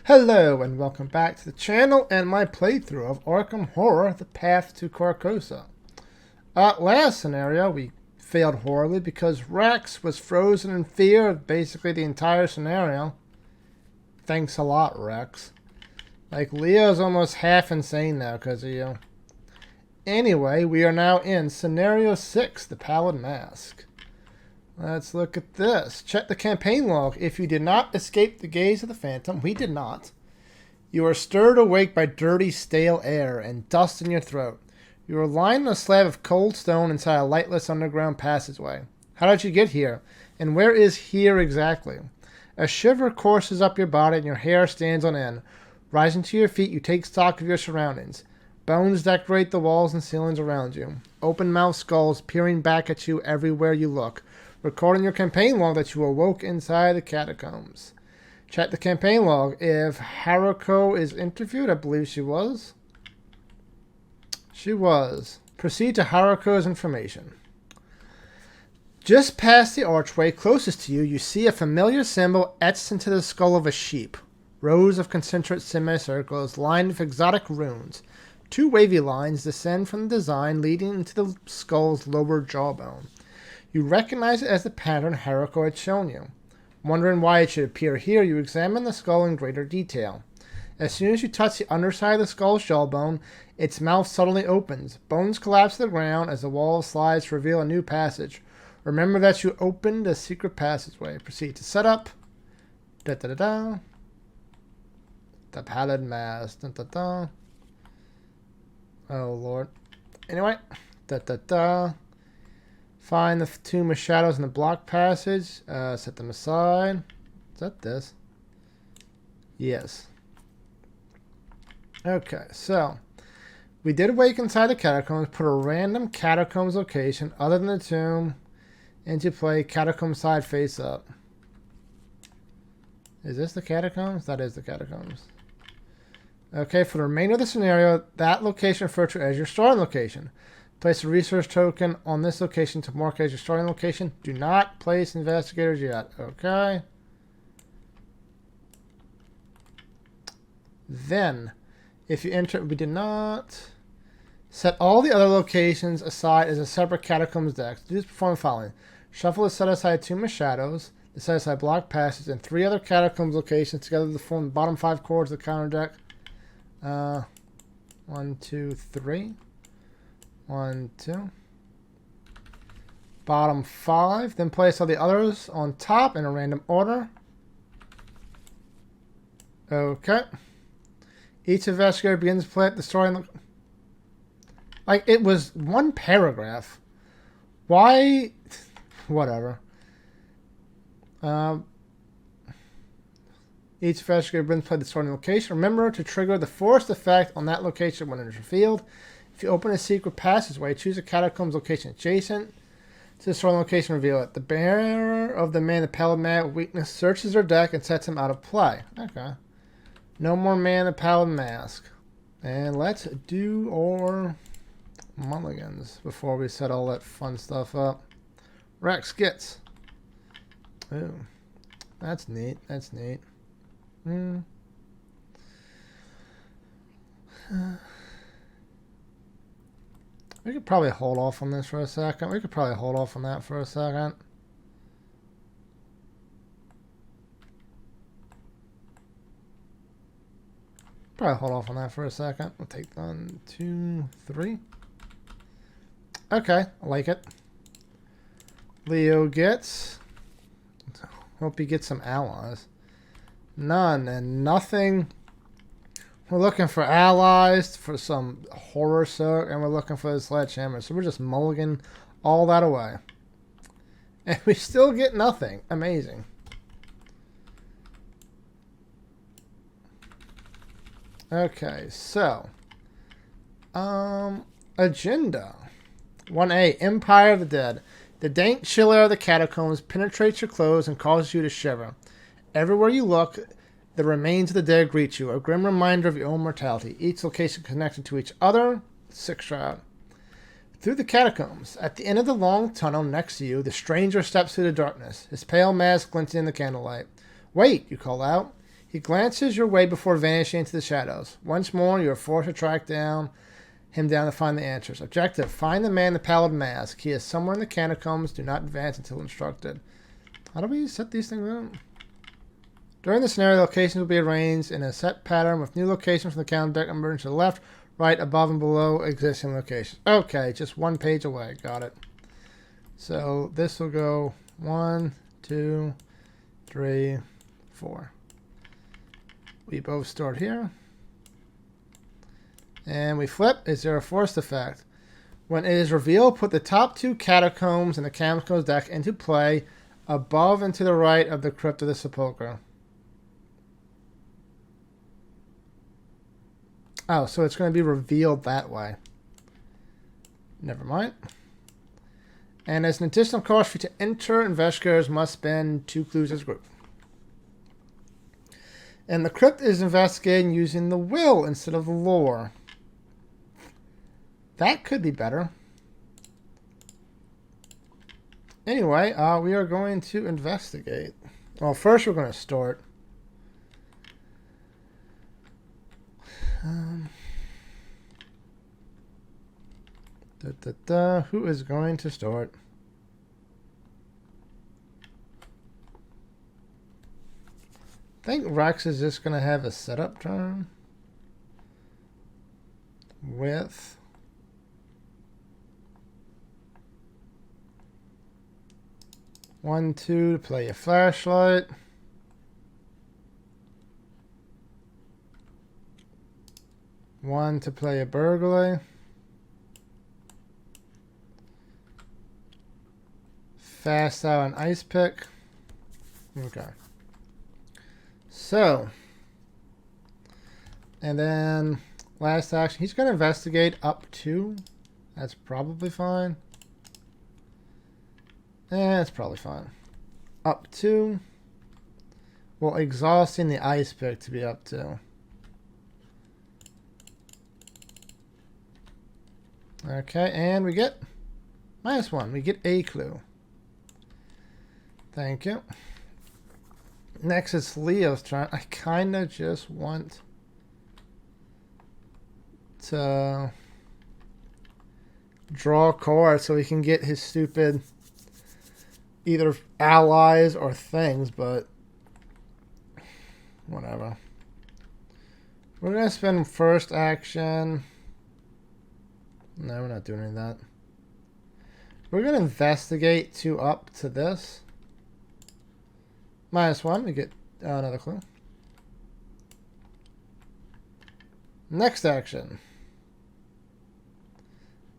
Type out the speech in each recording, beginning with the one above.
Hello and welcome back to the channel and my playthrough of Arkham Horror, The Path to Carcosa. Last scenario we failed horribly because Rex was frozen in fear of basically the entire scenario. Thanks a lot, Rex. Like, Leo's almost half insane now because of you. Anyway, we are now in Scenario 6, The Pallid Mask. Let's look at this. Check the campaign log. If you did not escape the gaze of the Phantom, we did not. You are stirred awake by dirty, stale air and dust in your throat. You are lying on a slab of cold stone inside a lightless underground passageway. How did you get here? And where is here exactly? A shiver courses up your body and your hair stands on end. Rising to your feet, you take stock of your surroundings. Bones decorate the walls and ceilings around you. Open-mouthed skulls peering back at you everywhere you look. Recording your campaign log that you awoke inside the catacombs. Check the campaign log. If Haruko is interviewed, I believe she was. She was. Proceed to Haruko's information. Just past the archway closest to you, you see a familiar symbol etched into the skull of a sheep. Rows of concentric semicircles lined with exotic runes. Two wavy lines descend from the design leading into the skull's lower jawbone. You recognize it as the pattern Haruko had shown you. Wondering why it should appear here, you examine the skull in greater detail. As soon as you touch the underside of the skull's jawbone, its mouth suddenly opens. Bones collapse to the ground as the wall slides to reveal a new passage. Remember that you opened a secret passageway. Proceed to setup. Da-da-da-da. The Pallid Mask. Da-da-da. Oh, Lord. Anyway. Da-da-da. Find the Tomb of Shadows in the block passage. Set them aside. Is that this? Yes. Okay, so we did wake inside the catacombs. Put a random catacombs location other than the tomb into play. Catacomb side face up. Is this the catacombs? That is the catacombs. Okay, for the remainder of the scenario, that location referred to as your starting location. Place a research token on this location to mark as your starting location. Do not place investigators yet. Okay. Then, if you enter, we did not set all the other locations aside as a separate catacombs deck. Do this perform the following. Shuffle the set aside Tomb of Shadows, the set aside block passage, and 3 other catacombs locations together to form the bottom 5 chords of the counter deck. 1, 2, 3. 1, 2. Bottom 5. Then place all the others on top in a random order. Okay. Each investigator begins to play at the story. Like, it was one paragraph. Why? Whatever. Each investigator begins to play the starting location. Remember to trigger the forced effect on that location when it is revealed. If you open a secret passageway, choose a catacombs location adjacent to the starting location, reveal it. The bearer of the man, the Pallid Mask weakness, searches their deck and sets him out of play. Okay. No more man, the Pallid Mask. And let's do our mulligans before we set all that fun stuff up. Rex gets. Ooh. That's neat. That's neat. We could probably hold off on this for a second. We could probably hold off on that for a second. Probably hold off on that for a second. We'll take 1, 2, 3. Okay, I like it. Leo gets. Hope he gets some allies. None and nothing. We're looking for allies for some horror soak, and we're looking for the sledgehammer. So we're just mulligan all that away. And we still get nothing. Amazing. Okay, so. Agenda. 1A, Empire of the Dead. The dank chill air of the catacombs penetrates your clothes and causes you to shiver. Everywhere you look, the remains of the dead greet you, a grim reminder of your own mortality. Each location connected to each other. 6 shroud. Through the catacombs, at the end of the long tunnel next to you, the stranger steps through the darkness, his pale mask glinting in the candlelight. Wait, you call out. He glances your way before vanishing into the shadows. Once more, you are forced to track him down to find the answers. Objective: find the man in the pallid mask. He is somewhere in the catacombs. Do not advance until instructed. How do we set these things up? During the scenario, locations will be arranged in a set pattern with new locations from the calendar deck emerging to the left, right, above, and below existing locations. Okay, just one page away. Got it. So this will go 1, 2, 3, 4. We both start here. And we flip. Is there a forced effect? When it is revealed, put the top 2 catacombs in the Catacombs deck into play above and to the right of the Crypt of the Sepulchre. Oh, so it's going to be revealed that way. Never mind. And as an additional cost for you to enter, investigators must spend 2 clues as a group. And the crypt is investigating using the will instead of the lore. That could be better. Anyway, we are going to investigate. Well, first we're going to start. Who is going to start? I think Rex is just going to have a setup turn with one, 2 to play a flashlight. One to play a burglary. Fast out an ice pick. Okay. So, and then last action, he's going to investigate up to. That's probably fine. That's probably fine. Up to. Well, exhausting the ice pick to be up to. Okay, and we get -1. We get a clue. Thank you. Next is Leo's turn. I kind of just want to draw a card so he can get his stupid either allies or things, but whatever. We're going to spend first action. No, we're not doing any of that. We're going to investigate 2 up to this. -1, we get another clue. Next action.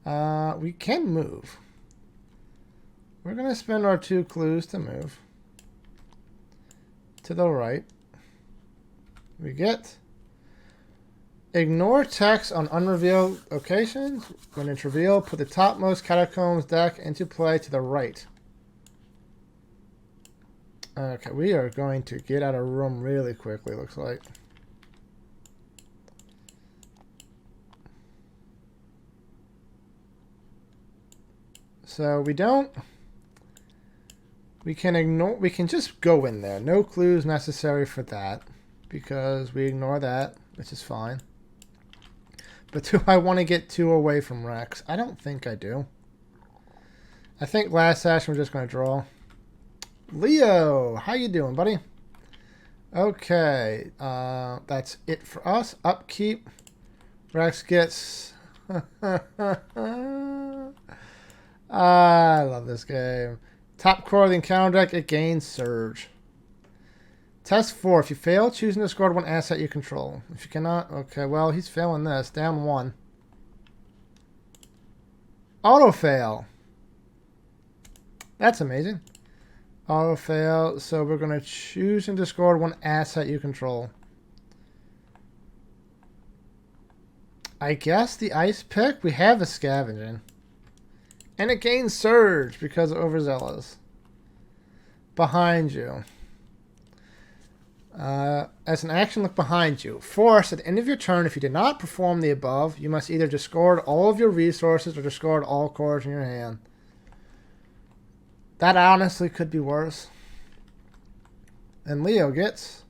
We can move. We're going to spend our 2 clues to move. To the right. We get ignore text on unrevealed locations. When it's revealed, put the topmost Catacombs deck into play to the right. Okay, we are going to get out of room really quickly, looks like. So we can ignore, we can just go in there. No clues necessary for that because we ignore that, which is fine. But do I want to get 2 away from Rex? I don't think I do. I think last session we're just going to draw. Leo, how you doing, buddy? Okay, that's it for us. Upkeep. Rex gets... I love this game. Top core of the encounter deck, it gains Surge. Test 4. If you fail, choose and discard 1 asset you control. If you cannot, okay, well, he's failing this. Down 1. Auto fail. That's amazing. Auto fail. So we're going to choose and discard 1 asset you control. I guess the ice pick, we have a scavenging. And it gains Surge because of Overzealous. Behind you. As an action, look behind you. Force, at the end of your turn, if you did not perform the above, you must either discard all of your resources or discard all cards in your hand. That honestly could be worse. And Leo gets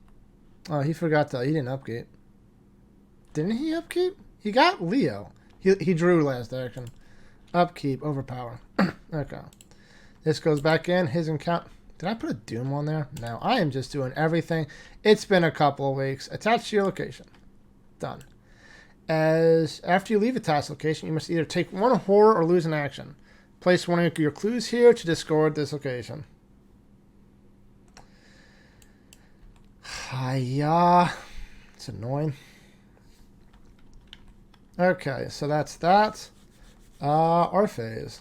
Oh, he forgot to. He didn't upkeep. Didn't he upkeep? He got Leo. He drew last action. Upkeep, overpower. Okay. This goes back in. His encounter. Did I put a Doom on there? No. I am just doing everything. It's been a couple of weeks. Attach to your location. Done. As after you leave a task location, you must either take one horror or lose an action. Place one of your clues here to discard this location. Hiya. It's annoying. Okay, so that's that. Our phase.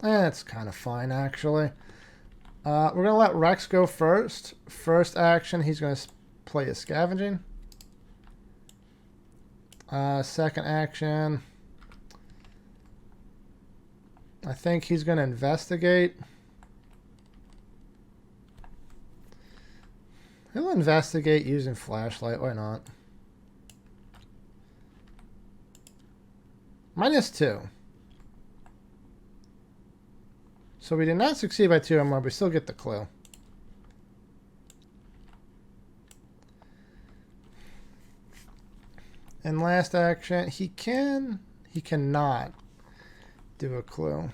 That's kind of fine, actually. We're going to let Rex go first. First action, he's going to play a scavenging. Second action, I think he's going to investigate. He'll investigate using flashlight. Why not? -2. So we did not succeed by 2 or more, but we still get the clue. And last action, he cannot do a clue.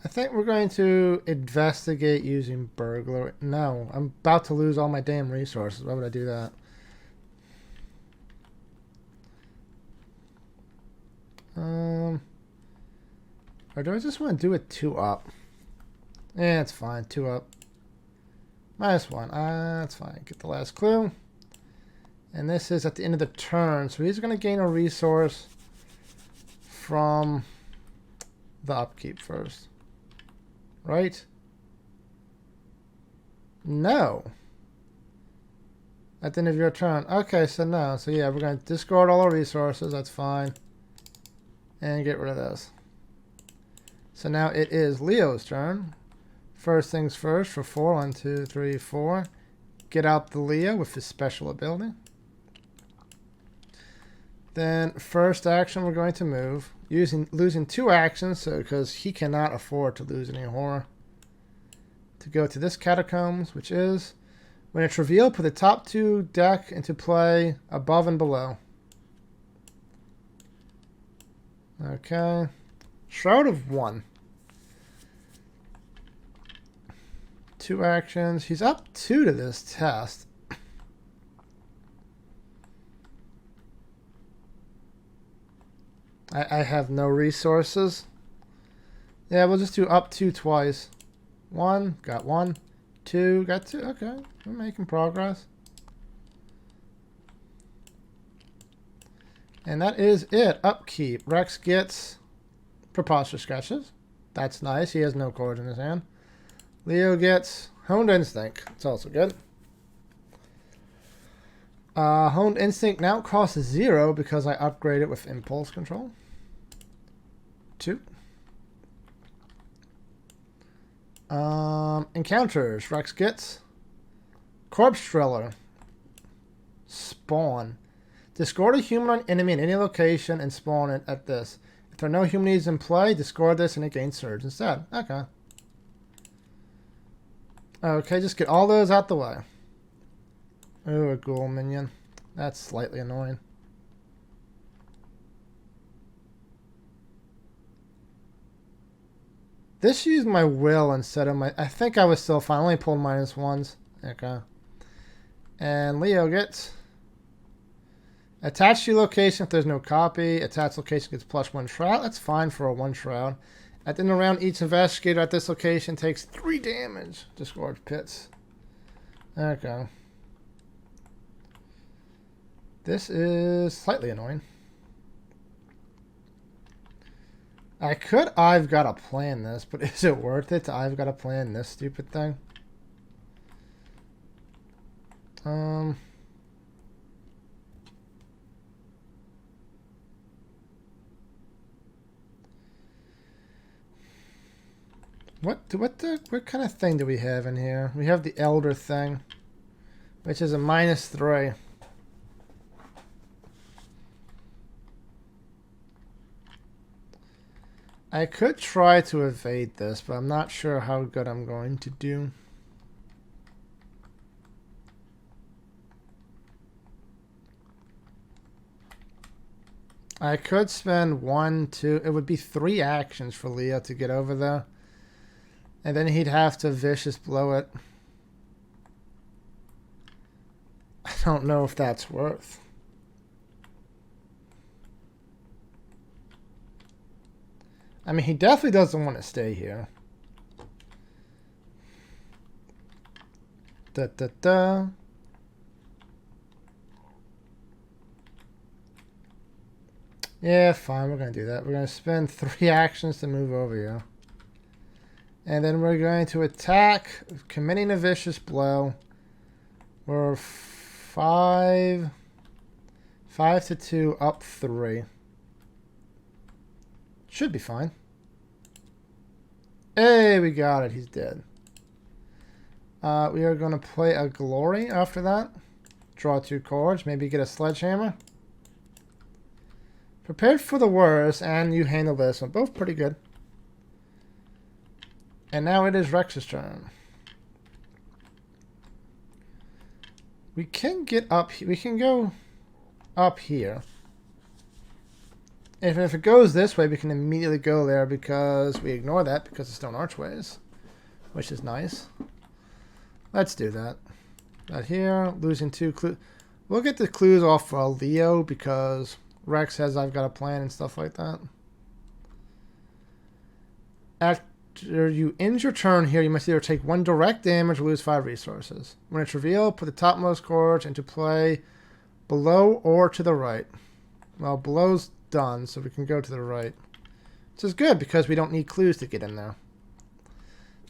I think we're going to investigate using burglar. No, I'm about to lose all my damn resources. Why would I do that? Or do I just want to do it 2 up? Yeah, it's fine. 2 up. -1. That's fine. Get the last clue. And this is at the end of the turn. So he's going to gain a resource from the upkeep first. Right? No. At the end of your turn. Okay, so no. So yeah, we're going to discard all our resources. That's fine. And get rid of this. So now it is Leo's turn. First things first for 4. 1, 2, 3, 4. Get out the Leo with his special ability. Then first action we're going to move. Losing 2 actions, so because he cannot afford to lose any horror. To go to this Catacombs, which is when it's revealed, put the top 2 deck into play above and below. Okay. Shroud of 1. 2 actions. He's up 2 to this test. I have no resources. Yeah, we'll just do up 2 twice. 1, got 1. 2, got 2. Okay, we're making progress. And that is it. Upkeep. Rex gets Preposterous Sketches. That's nice. He has no cards in his hand. Leo gets Honed Instinct. It's also good. Honed Instinct now costs 0 because I upgraded with Impulse Control. 2. Encounters. Rex gets Corpse Driller. Spawn. Discard a humanoid enemy in any location and spawn it at this. If there are no humanities in play, discard this and it gains Surge instead. Okay. Okay, just get all those out the way. Ooh, a ghoul minion. That's slightly annoying. This used my will instead of my... I think I was still fine. I only pulled -1s. Okay. And Leo gets... Attached to your location if there's no copy. Attached location gets +1 shroud. That's fine for a 1 shroud. At the end of the round, each investigator at this location takes 3 damage. Discard pits. Okay. This is slightly annoying. I've got to plan this, but is it worth it to I've got to plan this stupid thing? What kind of thing do we have in here? We have the Elder thing, which is a -3. I could try to evade this, but I'm not sure how good I'm going to do. I could spend 1, 2... It would be 3 actions for Leo to get over there. And then he'd have to Vicious Blow it. I don't know if that's worth. I mean, he definitely doesn't want to stay here. Da-da-da. Yeah, fine, we're going to do that. We're going to spend 3 actions to move over here. And then we're going to attack, committing a Vicious Blow. We're 5 to 2, up 3. Should be fine. Hey, we got it. He's dead. We are going to play a Glory after that. Draw 2 cards. Maybe get a Sledgehammer. Prepared for the worst, and you handle this one. Both pretty good. And now it is Rex's turn. We can get up. We can go up here. If it goes this way, we can immediately go there because we ignore that because of stone archways, which is nice. Let's do that. Right here, losing 2 clues. We'll get the clues off for Leo because Rex says I've got a plan and stuff like that. After you end your turn here, you must either take 1 direct damage or lose 5 resources. When it's revealed, put the topmost cards into play below or to the right. Well, below's done, so we can go to the right. Which is good because we don't need clues to get in there.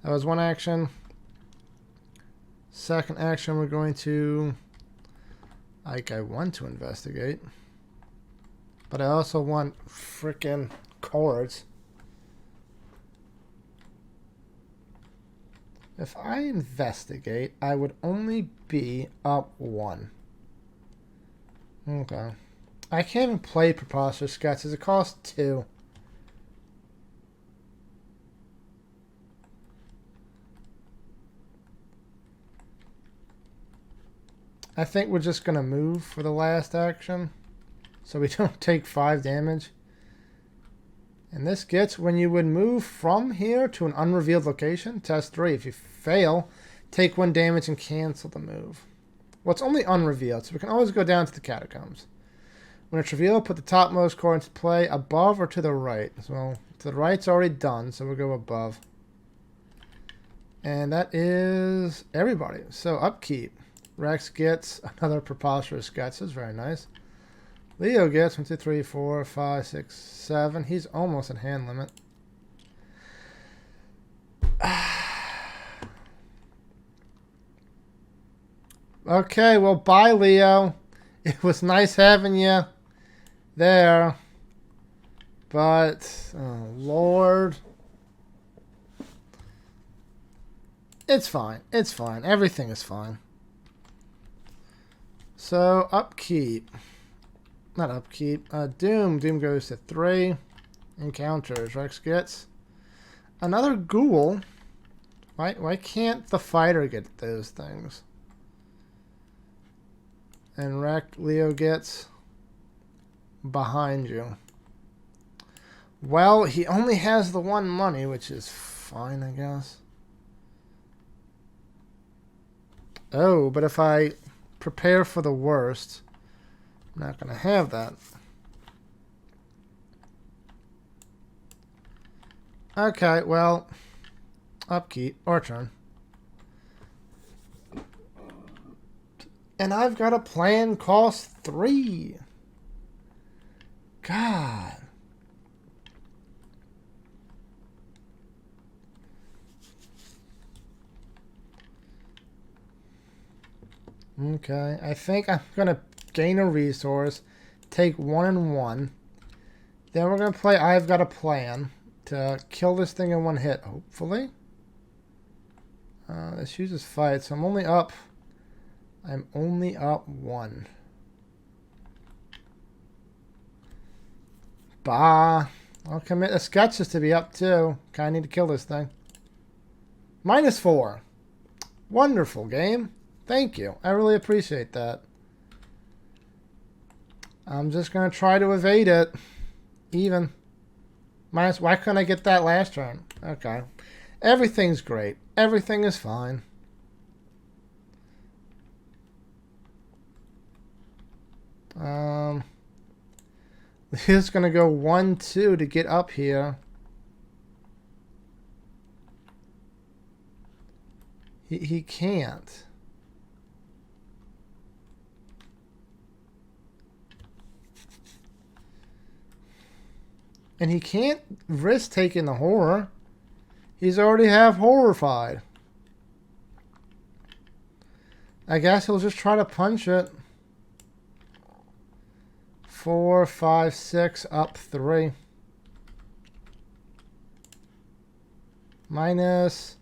That was 1 action. Second action, we're going to... I want to investigate. But I also want frickin' cards. If I investigate, I would only be up 1. Okay. I can't even play Preposterous Sketches. It costs 2. I think we're just going to move for the last action, so we don't take 5 damage. And this gets when you would move from here to an unrevealed location, test 3. If you fail, take 1 damage and cancel the move. Well, it's only unrevealed, so we can always go down to the Catacombs. When it's revealed, put the topmost card into play above or to the right. So to the right's already done, so we'll go above. And that is everybody. So upkeep. Rex gets another Preposterous Sketches. Very nice. Leo gets 1, 2, 3, 4, 5, 6, 7. He's almost at hand limit. Okay, well, bye, Leo. It was nice having you there. But, oh, Lord. It's fine. It's fine. Everything is fine. So, upkeep. Not upkeep. Doom. Doom goes to 3. Encounters. Rex gets another ghoul. Why can't the fighter get those things? And Leo gets behind you. Well, he only has the 1 money, which is fine, I guess. Oh, but if I prepare for the worst, I'm not going to have that. Okay, well, upkeep, or turn. And I've got a plan cost 3. God. Okay, I think I'm going to gain a resource, take 1 and 1. Then we're going to play I've Got a Plan to kill this thing in 1 hit, hopefully. This uses fight, so I'm only up 1. Bah. I'll commit a sketches to be up 2. Kinda need to kill this thing. -4. Wonderful game. Thank you. I really appreciate that. I'm just going to try to evade it. Even. Minus, why couldn't I get that last turn? Okay. Everything's great. Everything is fine. He's going to go 1-2 to get up here. He can't. And he can't risk taking the horror. He's already half horrified. I guess he'll just try to punch it. 4, 5, 6, up 3. Minus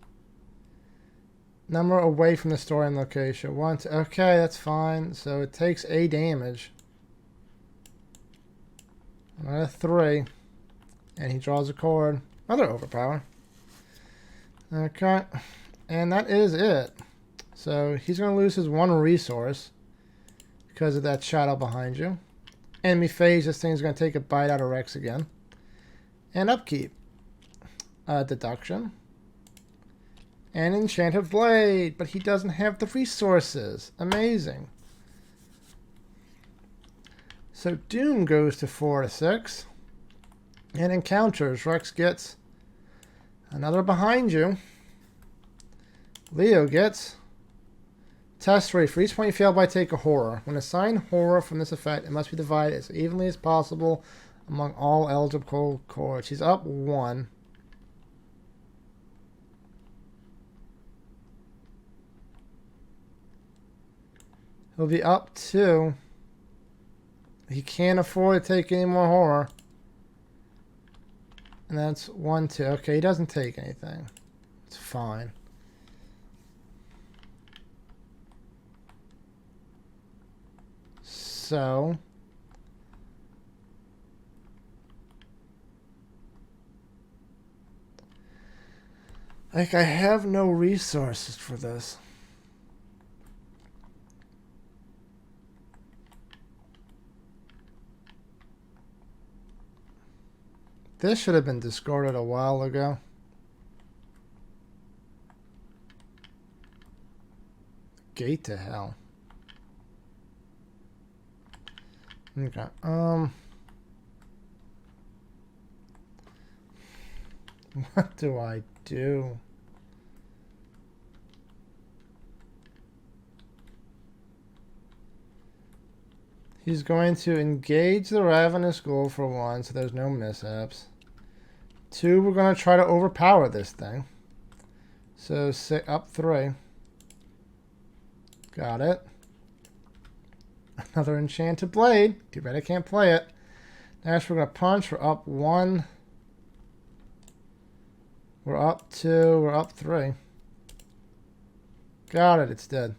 number away from the storing location. 1, 2. Okay, that's fine. So it takes a damage. Another 3. And he draws a card. Another overpower. Okay. And that is it. So he's going to lose his 1 resource because of that shadow behind you. Enemy phase, this thing's going to take a bite out of Rex again. And upkeep. Deduction. And Enchanted Blade. But he doesn't have the resources. Amazing. So Doom goes to 4 to 6. And encounters. Rex gets another behind you. Leo gets test rate. For each point you fail by, take a horror. When assigned horror from this effect, it must be divided as evenly as possible among all eligible cards. He's up 1. He'll be up 2. He can't afford to take any more horror. And that's 1, 2. Okay, he doesn't take anything. It's fine. So like, I have no resources for this. This should have been discarded a while ago. Gate to hell. Okay. What do I do? He's going to engage the Ravenous Ghoul for 1, so there's no mishaps. 2, we're going to try to overpower this thing. So up 3. Got it. Another Enchanted Blade. Too bad I can't play it. Next we're going to punch. We're up 1. We're up 2. We're up 3. Got it. It's dead.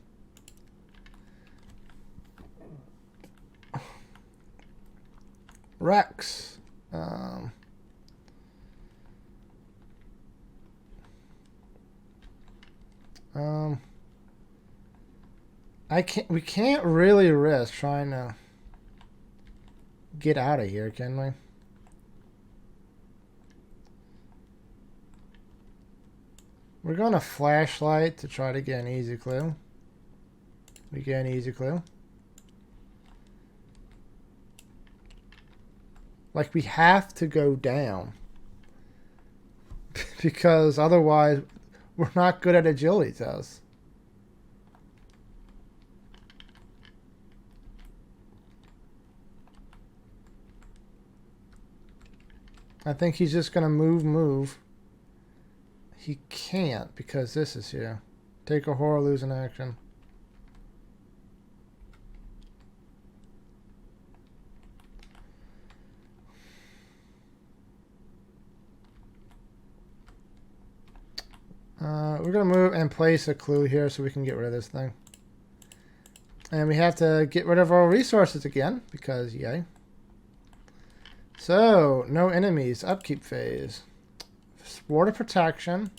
Rex. We can't really risk trying to get out of here, can we? We're going to flashlight to try to get an easy clue. We get an easy clue. Like, we have to go down. Because otherwise, we're not good at agility tests. I think he's just going to move. He can't because this is here. Take a horror, lose an action. We're going to move and place a clue here so we can get rid of this thing. And we have to get rid of our resources again, because yay. So, no enemies, upkeep phase. Ward of protection.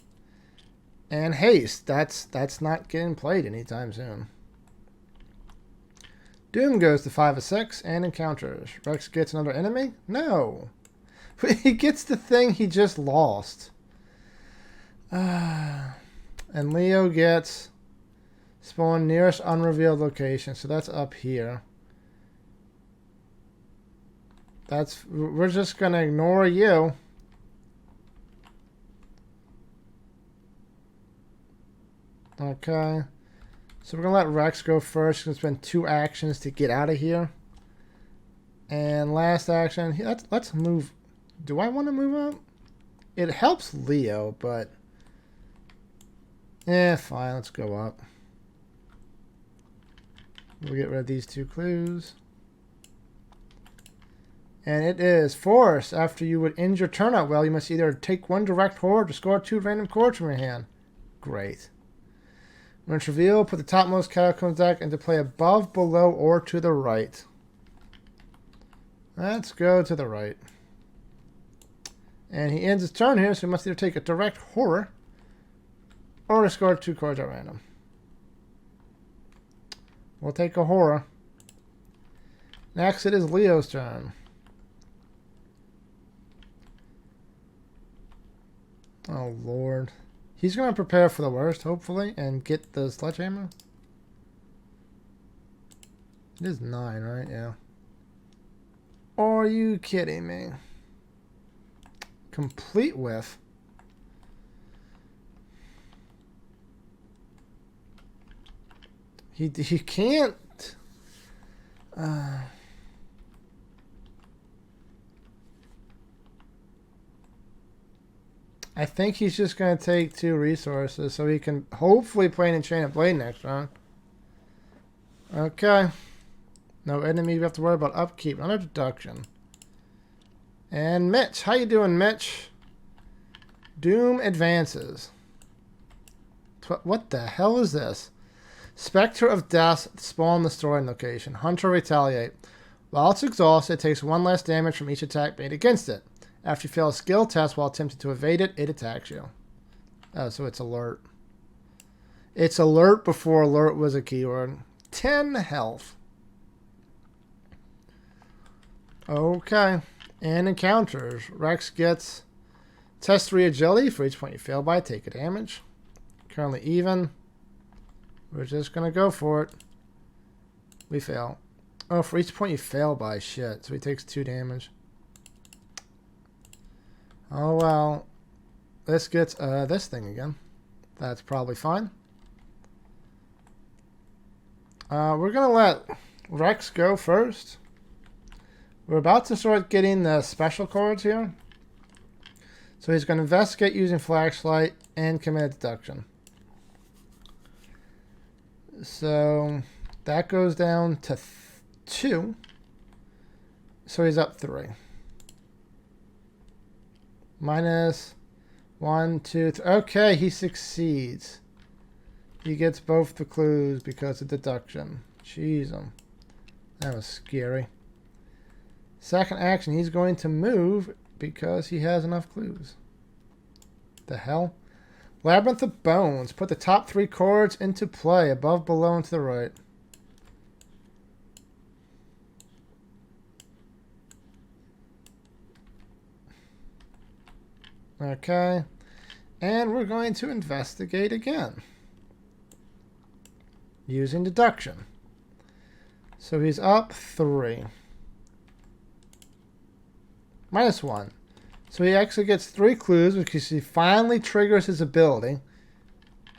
And haste. That's not getting played anytime soon. Doom goes to 5 of 6 and encounters. Rex gets another enemy? No. He gets the thing he just lost. And Leo gets spawn nearest unrevealed location. So that's up here. We're just gonna ignore you. Okay. So we're gonna let Rex go first. He's gonna spend 2 actions to get out of here. And last action, let's move. Do I want to move up? It helps Leo, but fine. Let's go up. We'll get rid of these 2 clues. And it is force. After you would end your turn out well, you must either take 1 direct horde or score 2 random chords from your hand. Great. When it's revealed, put the topmost Catacombs deck into play above, below, or to the right. Let's go to the right. And he ends his turn here, so he must either take a direct horror or score 2 cards at random. We'll take a horror. Next, it is Leo's turn. Oh, Lord. He's going to prepare for the worst, hopefully, and get the sledgehammer. It is 9, right? Yeah. Are you kidding me? Complete whiff. He can't. I think he's just going to take 2 resources so he can hopefully play an Enchanted Blade next round. Okay. No enemy we have to worry about upkeep. Another deduction. And Mitch. How you doing, Mitch? Doom advances. What the hell is this? Spectre of Death spawn destroying location. Hunter retaliate. While it's exhausted, it takes 1 less damage from each attack made against it. After you fail a skill test while attempting to evade it, it attacks you. Oh, so it's alert. It's alert before alert was a keyword. 10 health. Okay. And encounters. Rex gets test 3 agility. For each point you fail by, take a damage. Currently even. We're just going to go for it. We fail. Oh, for each point you fail by, shit. So he takes 2 damage. Oh, well. This gets this thing again. That's probably fine. We're going to let Rex go first. We're about to start getting the special cards here. So he's going to investigate using flashlight and commit deduction. So that goes down to 2. So he's up 3. Minus 1, 2, 3. Okay, he succeeds. He gets both the clues because of deduction. Jeez, that was scary. Second action, he's going to move because he has enough clues. The hell? Labyrinth of Bones. Put the top 3 cards into play. Above, below, and to the right. Okay. And we're going to investigate again. Using deduction. So he's up 3. Minus 1. So he actually gets 3 clues because he finally triggers his ability.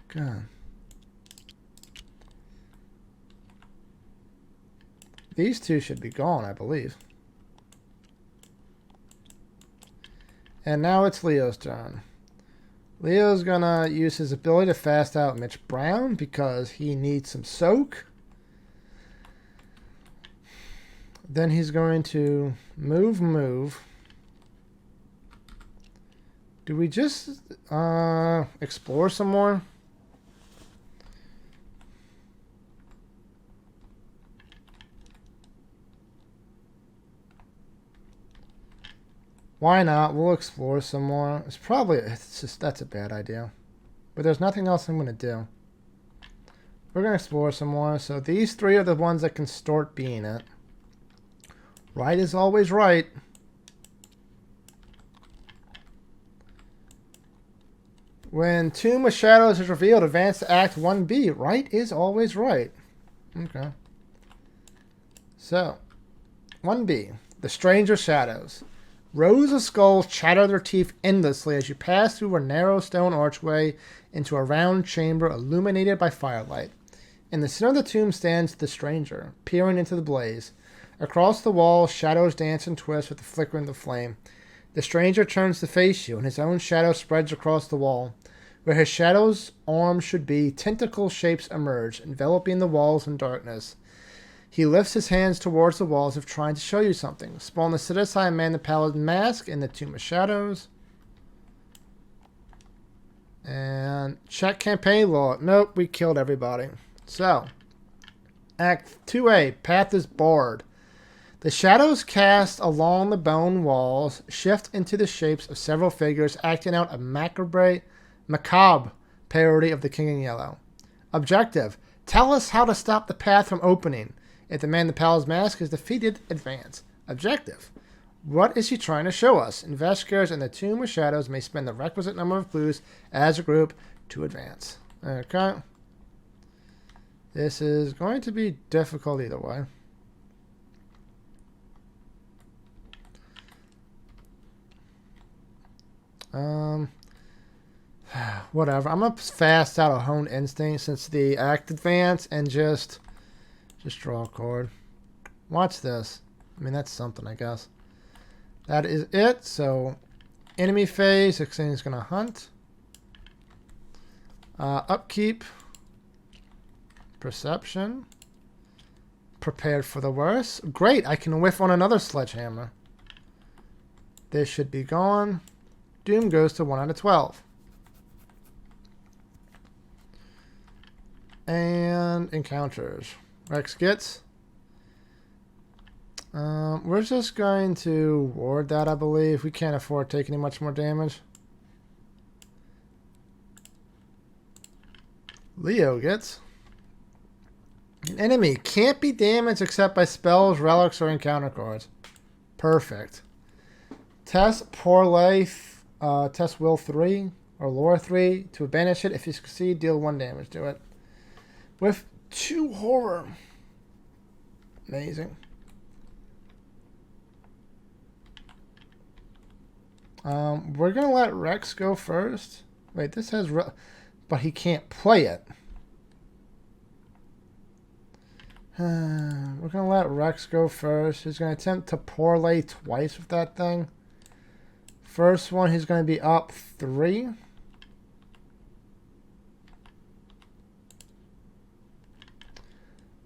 God. These 2 should be gone, I believe. And now it's Leo's turn. Leo's gonna use his ability to fast out Mitch Brown because he needs some soak. Then he's going to move. Do we just explore some more? Why not? We'll explore some more. That's a bad idea. But there's nothing else I'm going to do. We're going to explore some more. So these three are the ones that can start being it. Right is always right. When Tomb of Shadows is revealed, advance to Act 1B. Right is always right. Okay. So, 1B. The Stranger Shadows. Rows of skulls chatter their teeth endlessly as you pass through a narrow stone archway into a round chamber illuminated by firelight. In the center of the tomb stands the stranger, peering into the blaze. Across the wall, shadows dance and twist with the flickering of the flame. The stranger turns to face you, and his own shadow spreads across the wall. Where his shadow's arm should be, tentacle shapes emerge, enveloping the walls in darkness. He lifts his hands towards the walls as if trying to show you something. Spawn the Citizai man the Pallid mask in the Tomb of Shadows. And check campaign log. Nope, we killed everybody. So, Act 2A, Path is barred. The shadows cast along the bone walls shift into the shapes of several figures, acting out a macabre parody of the King in Yellow. Objective: tell us how to stop the path from opening. If the man in the Pallid's mask is defeated, advance. Objective: what is he trying to show us? Investigators in the Tomb of Shadows may spend the requisite number of clues as a group to advance. Okay. This is going to be difficult either way. Whatever. I'm gonna fast out a honed instinct since the act advance and just draw a card. Watch this. I mean, that's something, I guess. That is it. So, enemy phase. Next thing is gonna hunt. Upkeep. Perception. Prepared for the worst. Great. I can whiff on another sledgehammer. This should be gone. Doom goes to 1 out of 12. And encounters. Rex gets. We're just going to ward that, I believe. We can't afford taking much more damage. Leo gets. An enemy can't be damaged except by spells, relics, or encounter cards. Perfect. Test Parlay. Test Will 3 or Lore 3 to banish it. If you succeed, deal 1 damage to it. With 2 horror. Amazing. We're going to let Rex go first. Wait, this has... but he can't play it. We're going to let Rex go first. He's going to attempt to parlay twice with that thing. First one, he's going to be up 3.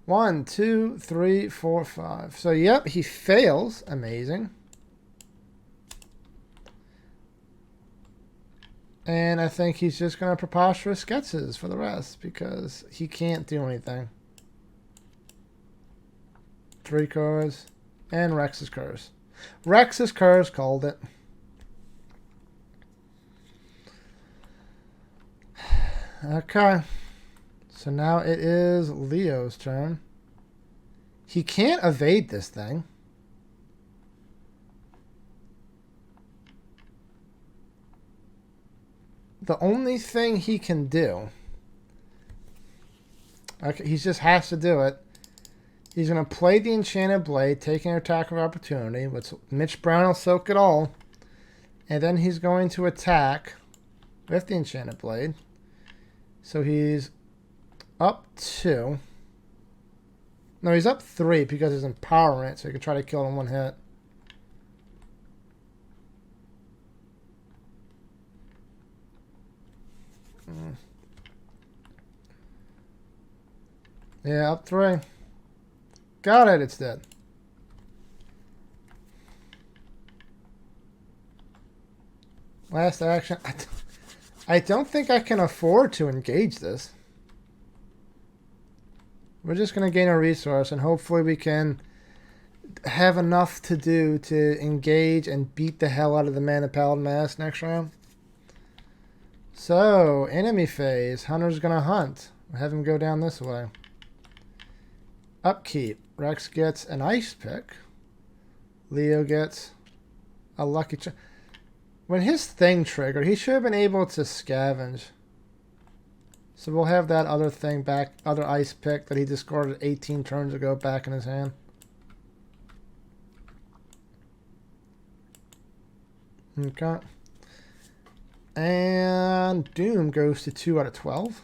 One, two, three, four, 5. So, yep, he fails. Amazing. And I think he's just going to preposterous sketches for the rest because he can't do anything. 3 cards. And Rex's Curse. Rex's Curse called it. Okay. So now it is Leo's turn. He can't evade this thing. The only thing he can do... Okay, he just has to do it. He's going to play the Enchanted Blade, taking an attack of opportunity, which Mitch Brown will soak it all. And then he's going to attack with the Enchanted Blade. So he's up 2. No, he's up 3 because he's empowering it, so he can try to kill it in 1 hit. Yeah, up 3. Got it, it's dead. Last action. I don't think I can afford to engage this. We're just going to gain a resource, and hopefully we can have enough to do to engage and beat the hell out of the Mematade mask next round. So, enemy phase. Hunter's gonna hunt. We'll have him go down this way. Upkeep. Rex gets an ice pick. Leo gets a lucky... When his thing triggered, he should have been able to scavenge. So we'll have that other thing back, other ice pick that he discarded 18 turns ago back in his hand. Okay. And Doom goes to 2 out of 12.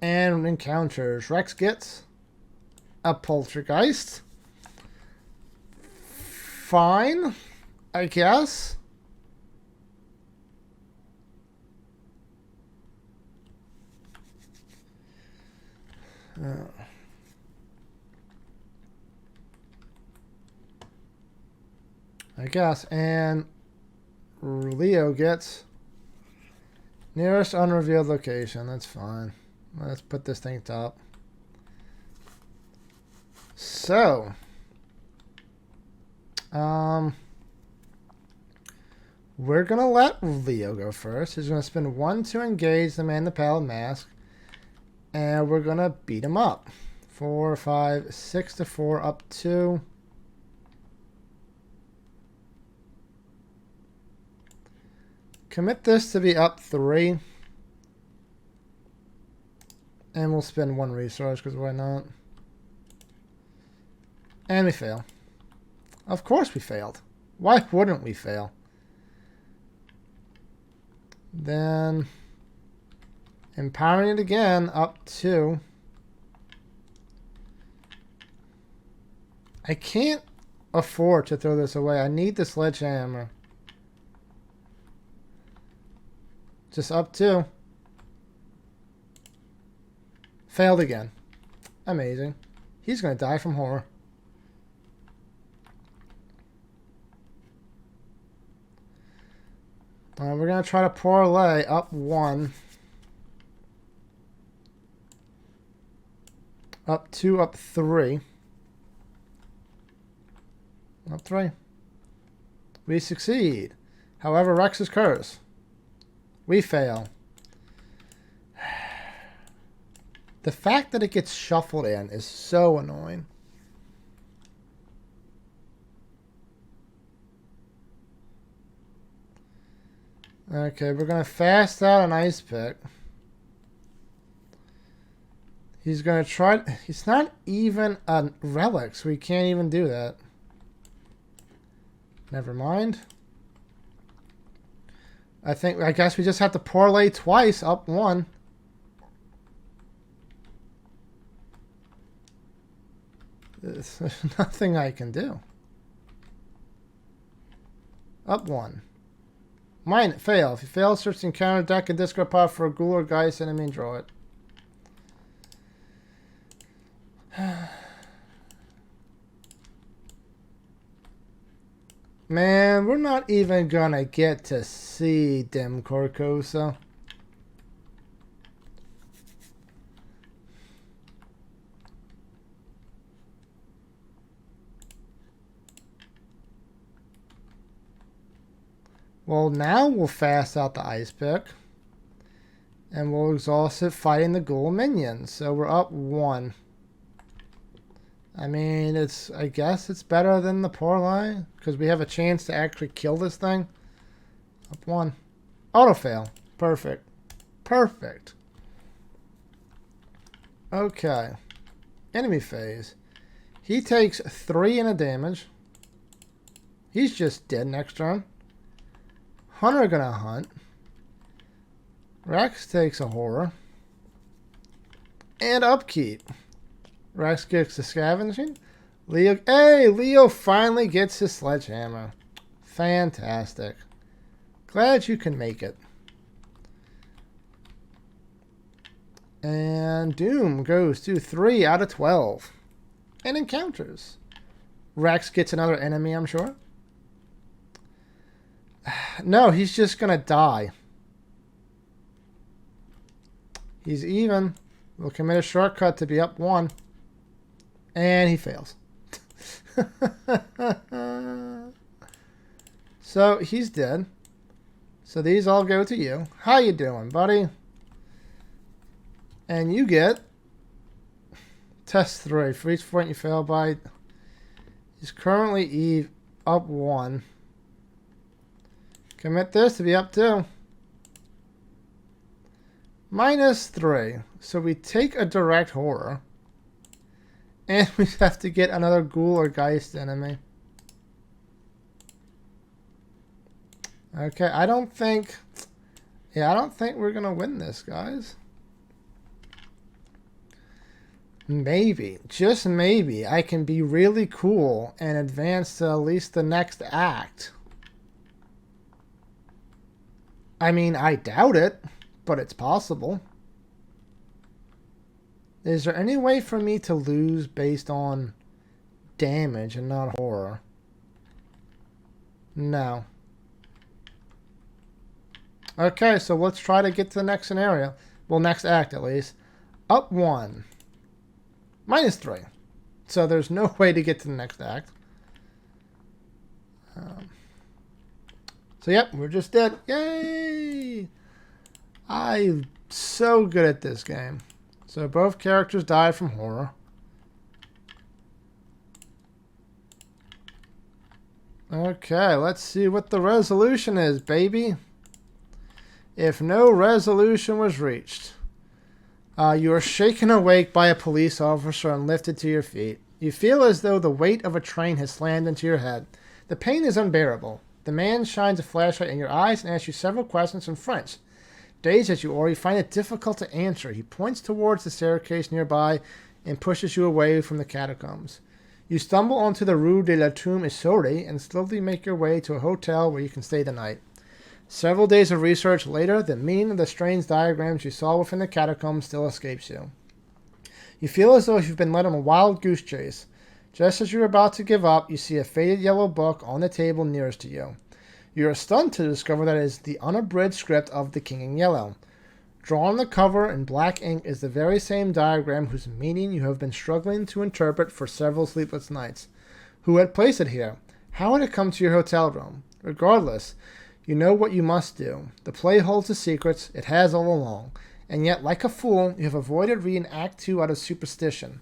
And encounters. Rex gets a Poltergeist. Fine, I guess. I guess. And Leo gets nearest unrevealed location. That's fine. Let's put this thing top. So, we're going to let Leo go first. He's going to spend 1 to engage the man in the Pallid mask. And we're going to beat him up. 4, 5, 6 to 4, up 2. Commit this to be up 3. And we'll spend 1 resource, because why not? And we fail. Of course we failed. Why wouldn't we fail? Then, empowering it again, up 2. I can't afford to throw this away. I need the sledgehammer. Just up 2. Failed again. Amazing. He's going to die from horror. We're going to try to parlay up 1. Up 2, up 3. Up 3. We succeed. However, Rex is cursed. We fail. The fact that it gets shuffled in is so annoying. Okay, we're going to fast out an ice pick. He's going to try... He's not even a relic, so he can't even do that. Never mind. I guess we just have to parlay twice, up 1. There's nothing I can do. Up 1. Mine, fail. If you fail, search the encounter deck and discard pile for a ghoul or geist enemy and draw it. Man, we're not even gonna get to see Dim Carcosa. Well, now we'll fast out the ice pick. And we'll exhaust it fighting the ghoul minions. So we're up 1. I mean, I guess it's better than the parlay. Because we have a chance to actually kill this thing. Up 1. Auto fail. Perfect. Perfect. Okay. Enemy phase. He takes 3 in a damage. He's just dead next turn. Hunter gonna hunt. Rex takes a horror. And upkeep. Rex gets the scavenging. Leo, hey, Leo finally gets his sledgehammer. Fantastic. Glad you can make it. And Doom goes to 3 out of 12. And encounters. Rex gets another enemy, I'm sure. No, he's just going to die. He's even. We'll commit a shortcut to be up 1. And he fails. So he's dead. So these all go to you. How you doing, buddy? And you get test 3. For each point you fail by, he's currently up 1. Commit this to be up 2. -3. So we take a direct horror. And we have to get another ghoul or geist enemy. Okay, I don't think we're going to win this, guys. Maybe, just maybe, I can be really cool and advance to at least the next act. I mean, I doubt it, but it's possible. Is there any way for me to lose based on damage and not horror? No. Okay, so let's try to get to the next scenario. Well, next act at least. Up 1. -3. So there's no way to get to the next act. So yep, we're just dead. Yay! I'm so good at this game. So both characters died from horror. Okay, let's see what the resolution is, baby. If no resolution was reached, you are shaken awake by a police officer and lifted to your feet. You feel as though the weight of a train has slammed into your head. The pain is unbearable. The man shines a flashlight in your eyes and asks you several questions in French. Dazed as you are, you find it difficult to answer. He points towards the staircase nearby and pushes you away from the catacombs. You stumble onto the Rue de la Tombe Issoudée and slowly make your way to a hotel where you can stay the night. Several days of research later, the meaning of the strange diagrams you saw within the catacombs still escapes you. You feel as though you've been led on a wild goose chase. Just as you're about to give up, you see a faded yellow book on the table nearest to you. You are stunned to discover that it is the unabridged script of The King in Yellow. Drawn on the cover in black ink is the very same diagram whose meaning you have been struggling to interpret for several sleepless nights. Who had placed it here? How had it come to your hotel room? Regardless, you know what you must do. The play holds the secrets it has all along, and yet, like a fool, you have avoided reading Act 2 out of superstition.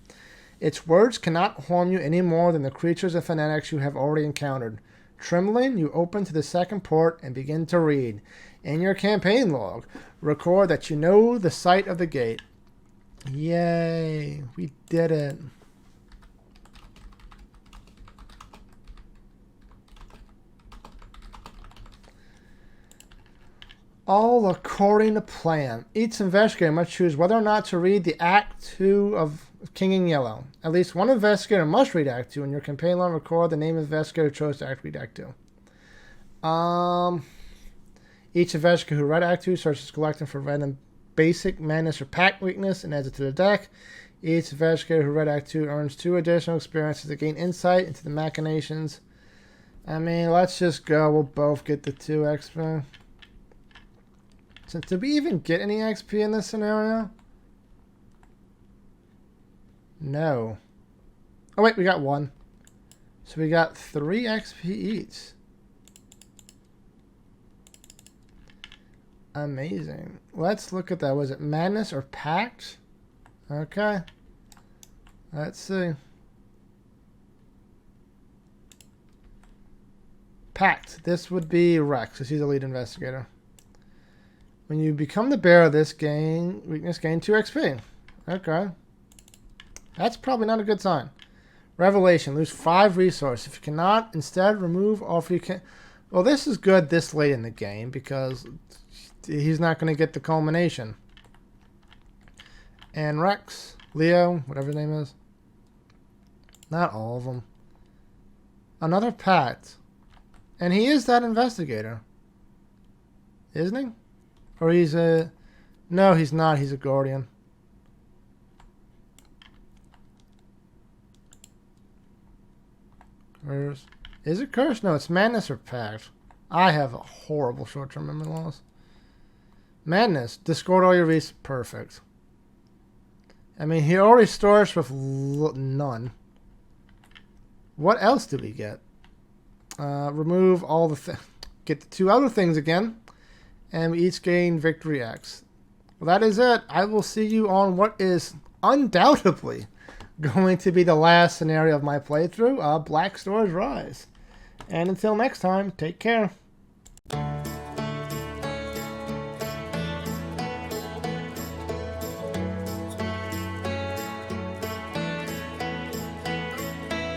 Its words cannot harm you any more than the creatures and fanatics you have already encountered. Trembling, you open to the second port and begin to read. In your campaign log, record that you know the site of the gate. Yay, we did it. All according to plan. Each investigator must choose whether or not to read the Act 2 of King in Yellow. At least one investigator must read Act 2, and your campaign log record the name of the investigator who chose to read Act 2. Each investigator who read Act 2 searches collecting for random basic, madness, or pact weakness and adds it to the deck. Each investigator who read Act 2 earns 2 additional experiences to gain insight into the machinations. I mean, let's just go. We'll both get the 2 XP. Since, did we even get any XP in this scenario? No. Oh wait, we got 1. So we got 3 XP each. Amazing. Let's look at that. Was it Madness or Pact? Okay. Let's see. Pact. This would be Rex, because he's the lead investigator. When you become the bearer of this weakness gain 2 XP. Okay. That's probably not a good sign. Revelation. Lose 5 resources. If you cannot, instead remove all you can. Well, this is good this late in the game because he's not going to get the culmination. And Rex, Leo, whatever his name is. Not all of them. Another Pact. And he is that investigator. Isn't he? Or he's a... No, he's not. He's a guardian. Curse. Is it curse? No, it's madness or pact. I have a horrible short-term memory loss. Madness. Discard all your resources. Perfect. I mean, he already starts with none. What else do we get? Remove all the get the 2 other things again, and we each gain Victory X. Well, that is it. I will see you on what is undoubtedly going to be the last scenario of my playthrough, Black Stars Rise. And until next time, take care.